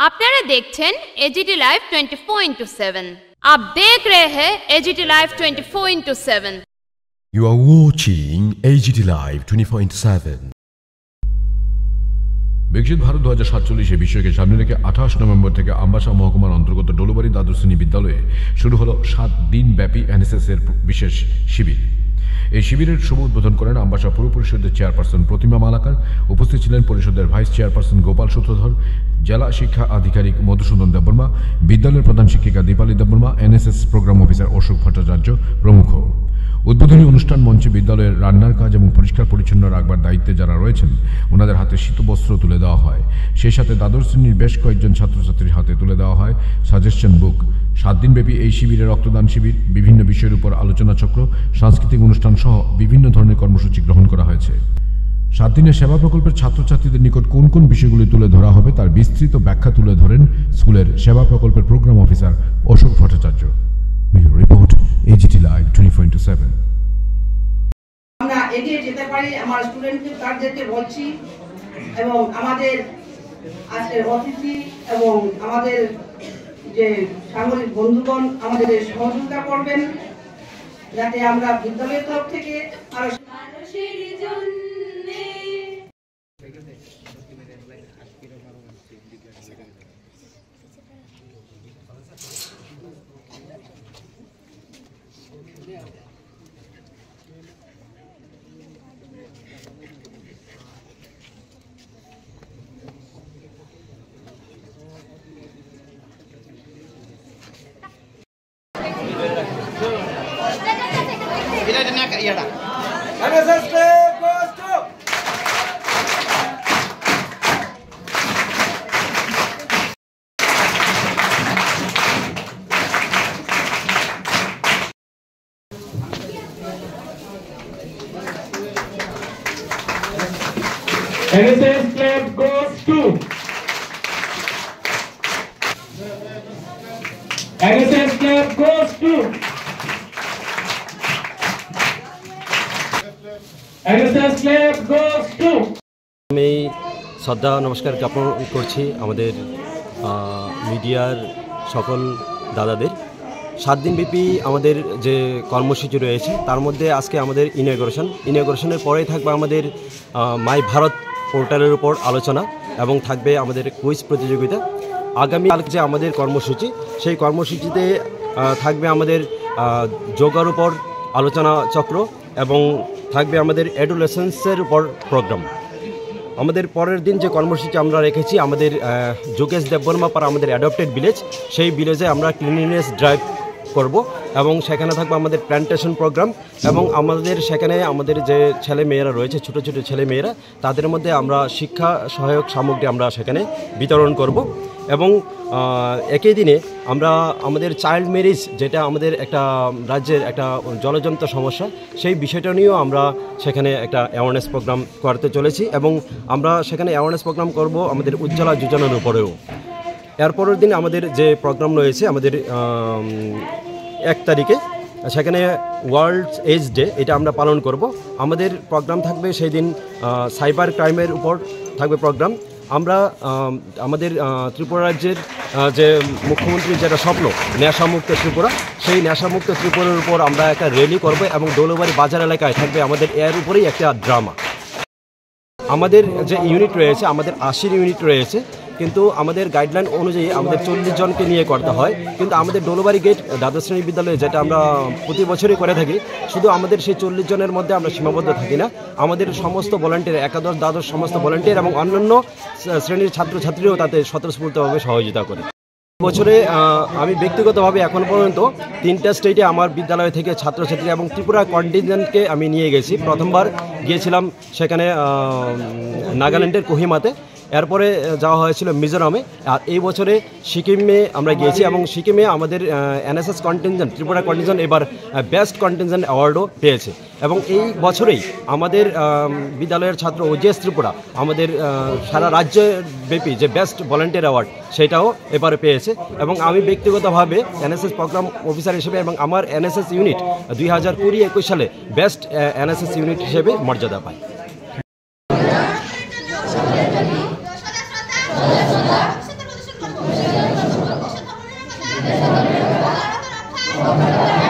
আপনারা দেখছেন AGT live 24/7। आप देख रहे हैं AGT live 24/7। You are watching AGT Live 24/7। বিকশিত ভারত 2047 বিষয়কে সামনে রেখে 28 নভেম্বর থেকে আমবাসা মহকুমার অন্তর্গত ডলুবাড়ি দ্বাদশ শ্রেণী বিদ্যালয়ে শুরু হলো 7 দিন ব্যাপী এনএসএস এর বিশেষ শিবির। এই শিবিরের শুভ উদ্বোধন করেন আমবাসা পুর পরিষদের চেয়ারপারসন প্রতিমা মালাকার। উপস্থিত ছিলেন পরিষদের ভাইস চেয়ারপারসন গোপাল সূত্রধর, জেলা শিক্ষা আধিকারিক মধুসূদন দেববর্মা, বিদ্যালয়ের প্রধান শিক্ষিকা Dipali Debbarma, NSS program officer Ashok Bhattacharya প্রমুখ। উদ্বোধনী অনুষ্ঠান মঞ্চে বিদ্যালয়ের রান্নার কাজ এবং পরিষ্কার পরিচ্ছন্ন রাখবার দায়িত্বে যারা রয়েছেন ওনাদের হাতে শীতবস্ত্র তুলে দেওয়া হয়। সেই সাথে দ্বাদশ শ্রেণীর বেশ কয়েকজন ছাত্রছাত্রীর হাতে তুলে দেওয়া হয় সাজেশন বুক। 7 দিনব্যাপী এই শিবিরে রক্তদান শিবির, বিভিন্ন বিষয়ের উপর আলোচনা চক্র, সাংস্কৃতিক অনুষ্ঠান সহ বিভিন্ন ধরনের কর্মসূচি গ্রহণ করা হয়েছে। 7 দিনের সেবা প্রকল্পের ছাত্রছাত্রীদের নিকট কোন কোন বিষয়গুলি তুলে ধরা হবে তার বিস্তৃত ব্যাখ্যা তুলে ধরেন স্কুলের সেবা প্রকল্পের program officer Ashok Bhattacharya. Report AGT Live 24/7। আমরা এগিয়ে যেতে পারি আমার স্টুডেন্টদেরকে বলছি, এবং আমাদের আজকের অতিথি এবং আমাদের যে সাংবাদিক বন্ধুগণ আমাদের সহযোগিতা করবেন যাতে আমরা বিদ্যালয়ের তরফ থেকে আরো মানুষের জন্য NSS flag goes to NSS flag goes to NSS flag goes to আমি শ্রদ্ধা নমস্কার জ্ঞাপন করছি আমাদের মিডিয়ার সকল দাদাদের। 7 দিনব্যাপী আমাদের যে কর্মসূচি রয়েছে তার মধ্যে আজকে আমাদের ইনগ্রেশনের পরেই থাকবে আমাদের মাই ভারত পোর্টালের উপর আলোচনা এবং থাকবে আমাদের কুইজ প্রতিযোগিতা। আগামী যে আমাদের কর্মসূচি সেই কর্মসূচিতে থাকবে আমাদের যোগার উপর আলোচনা চক্র এবং থাকবে আমাদের অ্যাডোলেসেন্সের উপর প্রোগ্রাম। আমাদের পরের দিন যে কর্মসূচি আমরা রেখেছি আমাদের যোগেশ দেববর্মা পাড়া আমাদের অ্যাডপ্টেড ভিলেজ, সেই ভিলেজে আমরা ক্লিনলিনেস ড্রাইভ করব এবং সেখানে থাকবে আমাদের প্ল্যান্টেশন প্রোগ্রাম এবং আমাদের সেখানে আমাদের যে ছেলে মেয়েরা রয়েছে ছোট ছোট ছেলে মেয়েরা তাদের মধ্যে আমরা শিক্ষা সহায়ক সামগ্রী আমরা সেখানে বিতরণ করব। এবং একই দিনে আমরা আমাদের চাইল্ড ম্যারেজ যেটা আমাদের একটা রাজ্যের একটা জলজন্ত সমস্যা সেই বিষয়টা নিয়েও আমরা সেখানে একটা অ্যাওয়ারনেস প্রোগ্রাম করতে চলেছি এবং আমরা সেখানে অ্যাওয়ারনেস প্রোগ্রাম করব আমাদের উজ্জ্বলা যোজনার উপরেও। এরপরের দিন আমাদের যে প্রোগ্রাম রয়েছে আমাদের 1 তারিখে সেখানে ওয়ার্ল্ড এইডস ডে, এটা আমরা পালন করব। আমাদের প্রোগ্রাম থাকবে সেই দিন সাইবার ক্রাইমের উপর থাকবে প্রোগ্রাম। আমরা আমাদের ত্রিপুরা রাজ্যের যে মুখ্যমন্ত্রীর যেটা স্বপ্ন নেশামুক্ত ত্রিপুরা, সেই নেশামুক্ত ত্রিপুরার উপর আমরা একটা র্যালি করব এবং দৌলবাড়ি বাজার এলাকায় থাকবে আমাদের এর উপরেই একটা ড্রামা। আমাদের যে ইউনিট রয়েছে আমাদের 80 ইউনিট রয়েছে, কিন্তু আমাদের গাইডলাইন অনুযায়ী আমাদের 40 জনকে নিয়ে করতে হয়। কিন্তু আমাদের ডলুবাড়ি গেট দ্বাদশ শ্রেণী বিদ্যালয়ে যেটা আমরা প্রতি বছরই করে থাকি, শুধু আমাদের সেই 40 জনের মধ্যে আমরা সীমাবদ্ধ থাকি না, আমাদের সমস্ত ভলান্টিয়ার একাদশ দ্বাদশ সমস্ত ভলান্টিয়ার এবং অন্যান্য শ্রেণীর ছাত্রছাত্রীও তাতে স্বতঃস্ফূর্তভাবে সহযোগিতা করে। বছরে আমি ব্যক্তিগতভাবে এখন পর্যন্ত 3টা স্টেটে আমার বিদ্যালয় থেকে ছাত্রছাত্রী এবং ত্রিপুরা কন্টিনজেন্টকে আমি নিয়ে গেছি। প্রথমবার গিয়েছিলাম সেখানে নাগাল্যান্ডের কোহিমাতে এরপরে যাওয়া হয়েছিল মিজোরামে, আর এই বছরে সিকিমে আমরা গিয়েছি এবং সিকিমে আমাদের এনএসএস কন্টিনজেন্ট, ত্রিপুরা কন্টিনজেন্ট এবার বেস্ট কন্টিনজেন্ট অ্যাওয়ার্ডও পেয়েছে। এবং এই বছরেই আমাদের বিদ্যালয়ের ছাত্র ওজিএস ত্রিপুরা আমাদের সারা রাজ্যব্যাপী যে বেস্ট ভলান্টিয়ার অ্যাওয়ার্ড সেটাও এবারে পেয়েছে। এবং আমি ব্যক্তিগতভাবে এনএসএস প্রোগ্রাম অফিসার হিসেবে এবং আমার এনএসএস ইউনিট 2020-21 সালে বেস্ট এনএসএস ইউনিট হিসেবে মর্যাদা পায়। Okay.